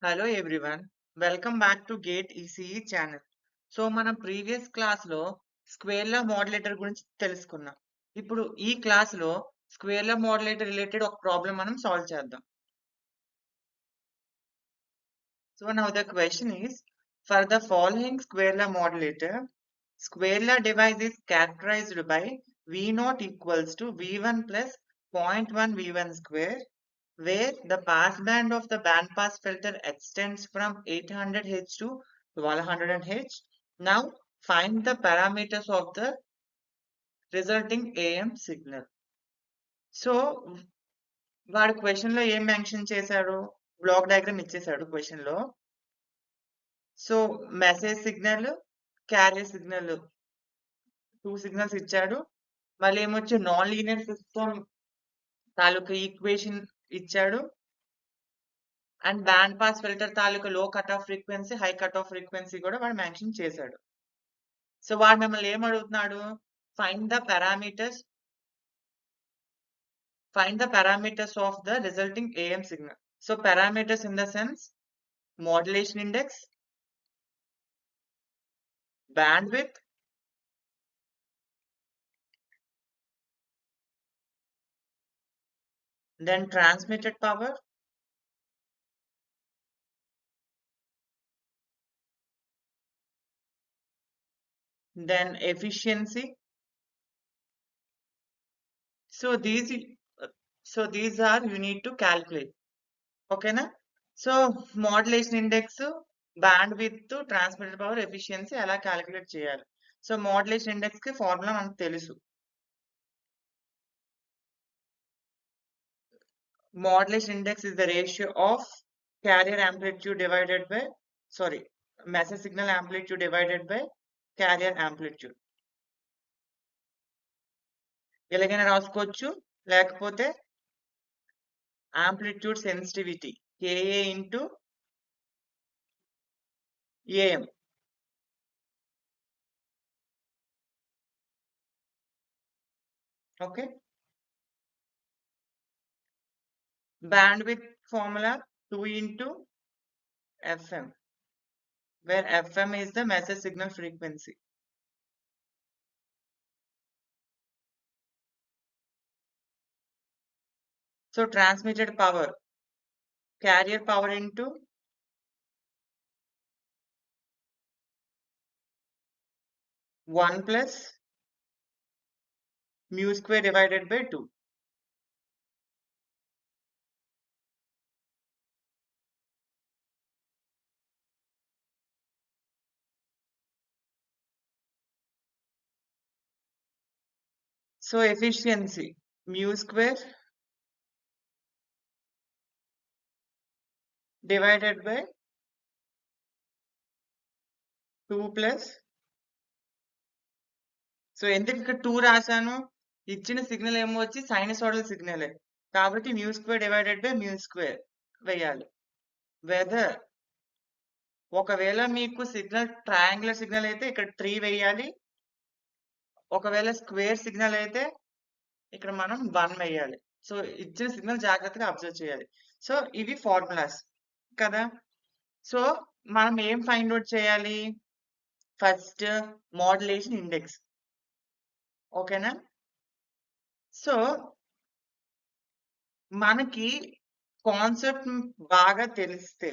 Hello everyone, welcome back to Gate ECE channel. So మనం previous క్లాస్లో స్క్వేర్ల మోడలేటర్ గురించి తెలుసుకున్నాం. ఇప్పుడు ఈ క్లాస్లో స్క్వేర్ల మోడలేటర్ రిలేటెడ్ ఒక ప్రాబ్లం మనం సాల్వ్ చేద్దాం. So now the question is, for the following squareల modulator, squareల device is characterized by V0 equals to V1 plus 0.1 V1 square, where the passband of the bandpass filter extends from 800Hz to 1200Hz. Now find the parameters of the resulting AM signal. So వాడు question లో ఏం mention చేశాడు? Block diagram ఇచ్చేసాడు question లో. So message signal, carrier signal, 2 signals ఇచ్చాడు. మళ్ళీ ఏమొచ్చి non linear system తాలూకా equation ఇచ్చాడు. And band pass filter తాలూకా లో cut off frequency, high cut off frequency కూడా వాడు మెన్షన్ చేశాడు. సో వాడు మిమ్మల్ని ఏం అడుగుతున్నాడు? Find the parameters of the resulting AM signal. So parameters in the sense modulation index, bandwidth, then transmitted power, then efficiency. So these are you need to calculate. Okay na? So modulation index, bandwidth, transmitted power, efficiency అలా calculate చేయాలి. So modulation index కి formula మనకు తెలుసు. Modulation index is the ratio of carrier amplitude divided by message signal amplitude divided by carrier amplitude. ఎలాగైనా రాసుకోవచ్చు, లేకపోతే amplitude sensitivity Ka into AM. Okay. Bandwidth formula 2 into FM, where FM is the message signal frequency. So transmitted power, carrier power into one plus mu square divided by 2. So efficiency mu square divided by 2 plus. So ఎందుకు ఇక్కడ 2 రాశాను? ఇచ్చిన signal ఏమో వచ్చి sinusoidal సిగ్నలే, కాబట్టి mu square divided by mu square వేయాలి. Weather ఒకవేళ మీకు సిగ్నల్ ట్రయాంగులర్ సిగ్నల్ అయితే ఇక్కడ 3 వేయాలి. ఒకవేళ స్క్వేర్ సిగ్నల్ అయితే ఇక్కడ మనం 1 వేయాలి. సో ఇచ్చిన సిగ్నల్ జాగ్రత్తగా అబ్జర్వ్ చేయాలి. సో ఇవి ఫార్ములాస్ కదా. సో మనం ఏం ఫైండ్ అవుట్ చేయాలి? First modulation index. ఓకేనా? సో మనకి కాన్సెప్ట్ బాగా తెలిస్తే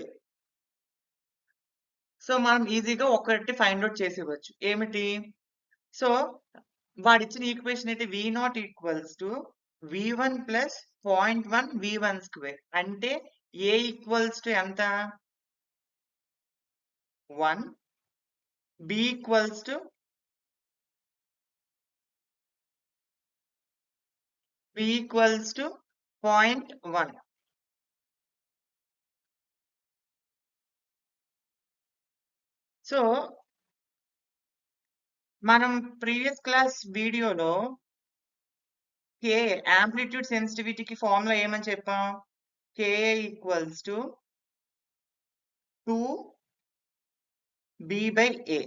సో మనం ఈజీగా ఒకటి ఫైండ్ అవుట్ చేసేవచ్చు. ఏమిటి? సో వాడిచ్చిన ఈక్వేషన్ అయితే V0 equals to V1 plus 0.1 V1 square. అంటే A ఈక్వల్స్ టు ఎంత? 1. B equals to 0.1. సో మనం ప్రీవియస్ క్లాస్ వీడియోలో K యాంప్లిట్యూడ్ సెన్సిటివిటీకి ఫార్ములా ఏమని చెప్పాం? Ka equals to 2B by A.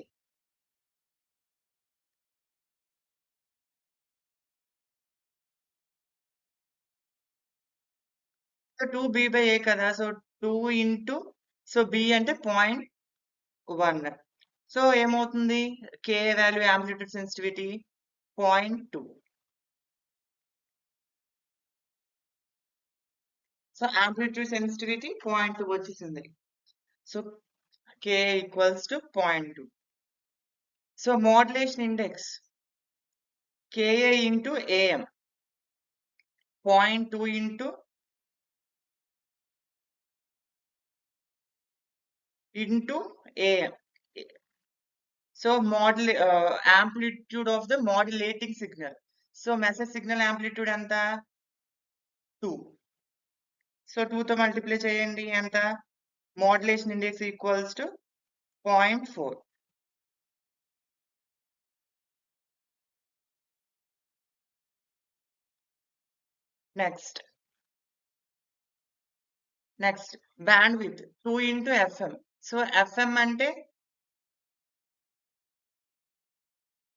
So 2B by A కదా. So 2 into so B అంటే 0.1. So ఏమవుతుంది? K value amplitude sensitivity 0.2. So amplitude sensitivity 0.2 వచ్చేసింది. So K equals to 0.2. So modulation index KA into AM 0.2 into AM. So amplitude of the modulating signal. So message signal amplitude anta 2. So 2 తో multiply చేయండి ఎంత? Modulation index equals to 0.4. Next bandwidth 2 into FM. So FM అంటే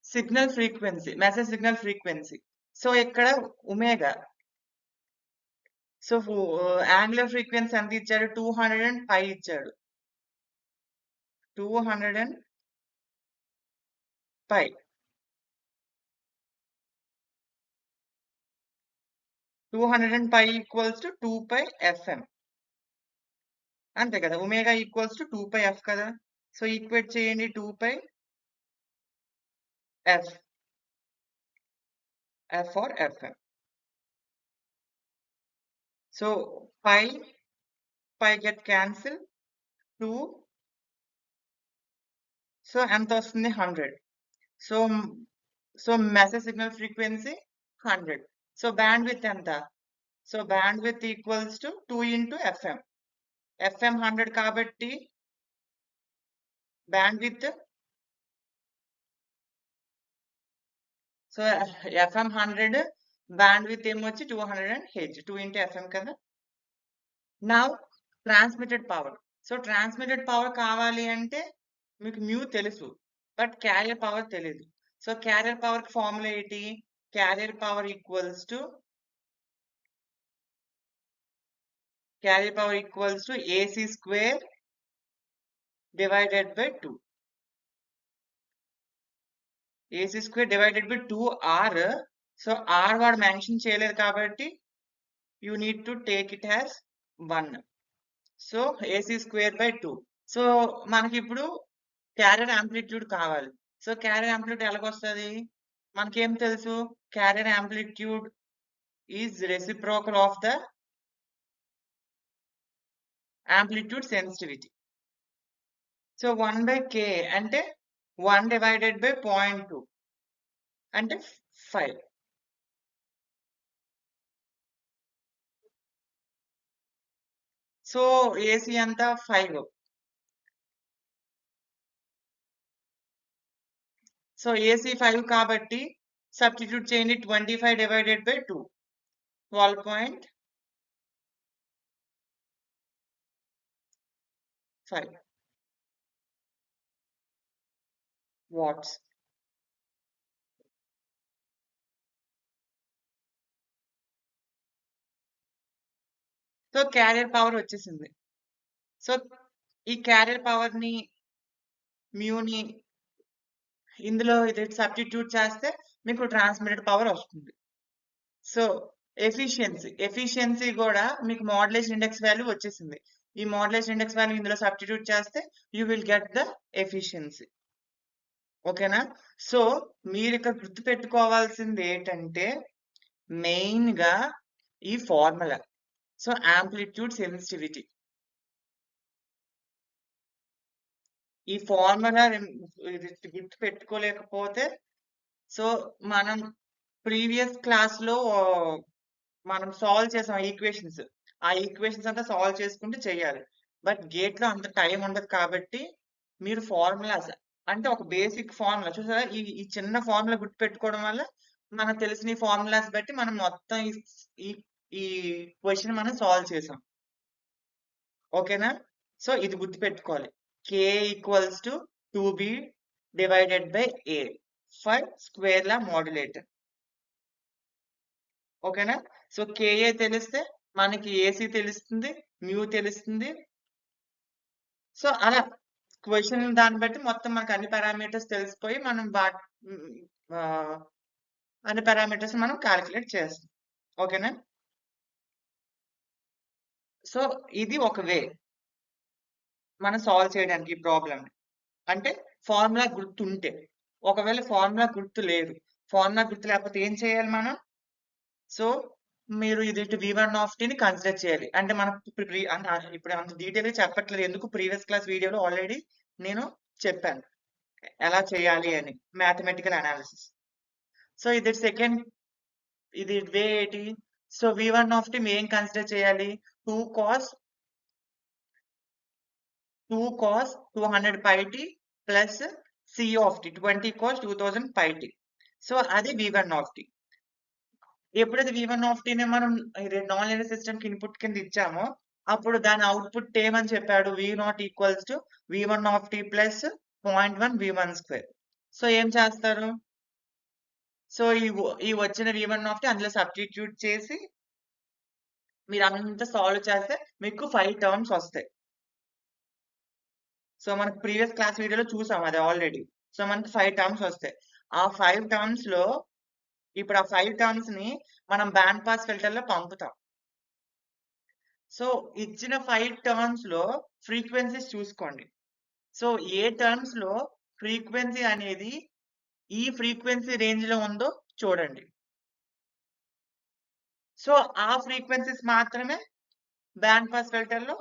signal frequency, message signal frequency. So ఇక్కడ omega. So angular frequency ఎంత ఇచ్చాడు? 200π ఇచ్చాడు. 200π. 200π equals to 2πfm. అంతే కదా, ఒమేగా ఈక్వల్స్ టు 2πf కదా. సో ఈక్వేట్ చేయండి 2πf. F for fm. So π get cancel 2. So ఎంత వస్తుంది? 100. So message signal frequency 100. So bandwidth ఎంత? So bandwidth equals to 2 into fm. fm 100 కాబట్టి బ్యాండ్విడ్త్, సో fm 100, బ్యాండ్విడ్త్ ఏమొచ్చి 200 Hz. 2 into fm కదా. Now transmitted power. So transmitted power కావాలి అంటే మీకు mu తెలుసు, బట్ క్యారియర్ పవర్ తెలియదు. సో క్యారియర్ పవర్ కి ఫార్ములా ఏంటి? Carrier power equals to AC square divided by 2. AC square divided by 2R. So R వాడు mention చేయలేదు కాబట్టి you need to take it as 1. So AC square by 2. So మనకి ఇప్పుడు carrier amplitude కావాలి. So carrier amplitude ఎలాగొస్తుంది? మనకేం తెలుసు? Carrier amplitude is reciprocal of the amplitude sensitivity. So 1/k అంటే 1 divided by 0.2 అంటే 5. సో ఏసీ అంతా 5. సో ఏసీ 5 కాబట్టి సబ్స్టిట్యూట్ చేయండి. 25 divided by 2 12.5 watts. So carrier power వచ్చేసింది. సో ఈ క్యారియర్ పవర్ ని మ్యూని ఇందులో ఇది సబ్స్టిట్యూట్ చేస్తే మీకు ట్రాన్స్మిటెడ్ పవర్ వస్తుంది. సో ఎఫిషియన్సీ కూడా మీకు మోడ్యులేషన్ ఇండెక్స్ వాల్యూ వచ్చేసింది. ఈ మోడ్యులేషన్ ఇండెక్స్ వాల్యూ ఇందులో సబ్స్టిట్యూట్ చేస్తే you will get the efficiency. ఓకేనా? సో మీరు ఇక్కడ గుర్తు పెట్టుకోవాల్సింది ఏంటంటే మెయిన్ గా ఈ ఫార్ములా. సో యాంప్లిట్యూడ్ సెన్సిటివిటీ, ఈ ఫార్ములా గుర్తు పెట్టుకోలేకపోతే, సో మనం ప్రీవియస్ క్లాస్ లో మనం సాల్వ్ చేసాం ఈక్వేషన్స్. ఆ ఈక్వేషన్స్ అంతా సాల్వ్ చేసుకుంటూ చేయాలి. బట్ గేట్ లో అంత టైం ఉండదు కాబట్టి మీరు ఫార్ములాస్ అంటే ఒక బేసిక్ ఫార్ములా చూసారా, ఈ చిన్న ఫార్ములా గుర్తు పెట్టుకోవడం వల్ల మనకు తెలిసిన ఫార్ములాస్ బట్టి మనం మొత్తం ఈ క్వశ్చన్ మనం సాల్వ్ చేసాం. ఓకేనా? సో ఇది గుర్తు పెట్టుకోవాలి. K equals to 2B divided by A for square law modulator. ఓకేనా? సో KA తెలిస్తే మనకి AC తెలుస్తుంది, మ్యూ తెలుస్తుంది, సో అలా క్వెషన్ దాన్ని బట్టి మొత్తం మనకు అన్ని పారామీటర్స్ తెలిసిపోయి మనం అన్ని పారామీటర్స్ మనం క్యాలిక్యులేట్ చేస్తాం. ఓకేనా? సో ఇది ఒక వే మనం సాల్వ్ చేయడానికి ఈ ప్రాబ్లమ్. అంటే ఫార్ములా గుర్తుంటే. ఒకవేళ ఫార్ములా గుర్తు లేదు. ఫార్ములా గుర్తు లేకపోతే ఏం చేయాలి మనం? సో మీరు ఇది v1 ని కన్సిడర్ చేయాలి. అంటే మనం ఇప్పుడు అంత డీటెయిల్‌గా చెప్పట్లేదు. ఎందుకు ప్రీవియస్ క్లాస్ వీడియోలో ఆల్రెడీ నేను చెప్పాను. ఎలా చేయాలి అని మ్యాథమెటికల్ అనాలిసిస్. సో ఇది వే ఏంటి? సో v1 ఏం కన్సిడర్ చేయాలి? 2 cos 200 pi t plus c of t 20 cos 2000 pi t. So అది v1. ఎప్పుడైతే v1 ని మనం నాన్ లీనియర్ సిస్టమ్ కి ఇన్పుట్ కింద ఇచ్చామో అప్పుడు దాని అవుట్పుట్ ఏమని చెప్పాడు? v0 equals to v1 plus 0.1 v1². So ఏం చేస్తారు? సో ఈ వచ్చిన v1 అందులో సబ్స్టిట్యూట్ చేసి మీరు అంతా సాల్వ్ చేస్తే మీకు 5 టర్మ్స్ వస్తాయి. సో మనకు ప్రీవియస్ క్లాస్ వీడియోలో చూసాం అది ఆల్రెడీ. సో మనకి 5 టర్మ్స్ వస్తాయి. ఆ 5 టర్మ్స్ లో ఇప్పుడు ఆ 5 టర్మ్స్ ని మనం బ్యాండ్ పాస్ ఫిల్టర్ లో పంపుతాం. సో ఇచ్చిన 5 టర్మ్స్ లో ఫ్రీక్వెన్సీస్ చూసుకోండి. సో ఏ టర్మ్స్ లో ఫ్రీక్వెన్సీ అనేది ఈ ఫ్రీక్వెన్సీ రేంజ్ లో ఉందో చూడండి. సో ఆ ఫ్రీక్వెన్సీస్ మాత్రమే బ్యాండ్ పాస్ ఫిల్టర్ లో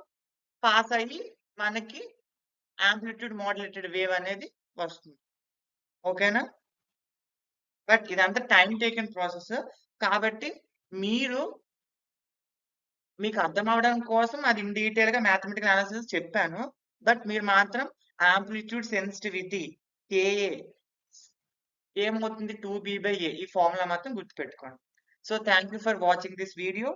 పాస్ అయ్యి మనకి యాంప్లిట్యూడ్ మోడ్యులేటెడ్ వేవ్ అనేది వస్తుంది. ఓకేనా? బట్ ఇదంతా టైం టేకెన్ ప్రాసెస్. కాబట్టి మీకు అర్థం అవడం కోసం అది ఇన్ డీటెయిల్ గా మ్యాథమెటికల్ అనాలిసిస్ చెప్పాను. బట్ మీరు మాత్రం యాంప్లిట్యూడ్ సెన్సిటివిటీ KA ఏమవుతుంది 2B/A ఈ ఫార్ములా మాత్రం గుర్తుపెట్టుకోండి. So thank you for watching this video.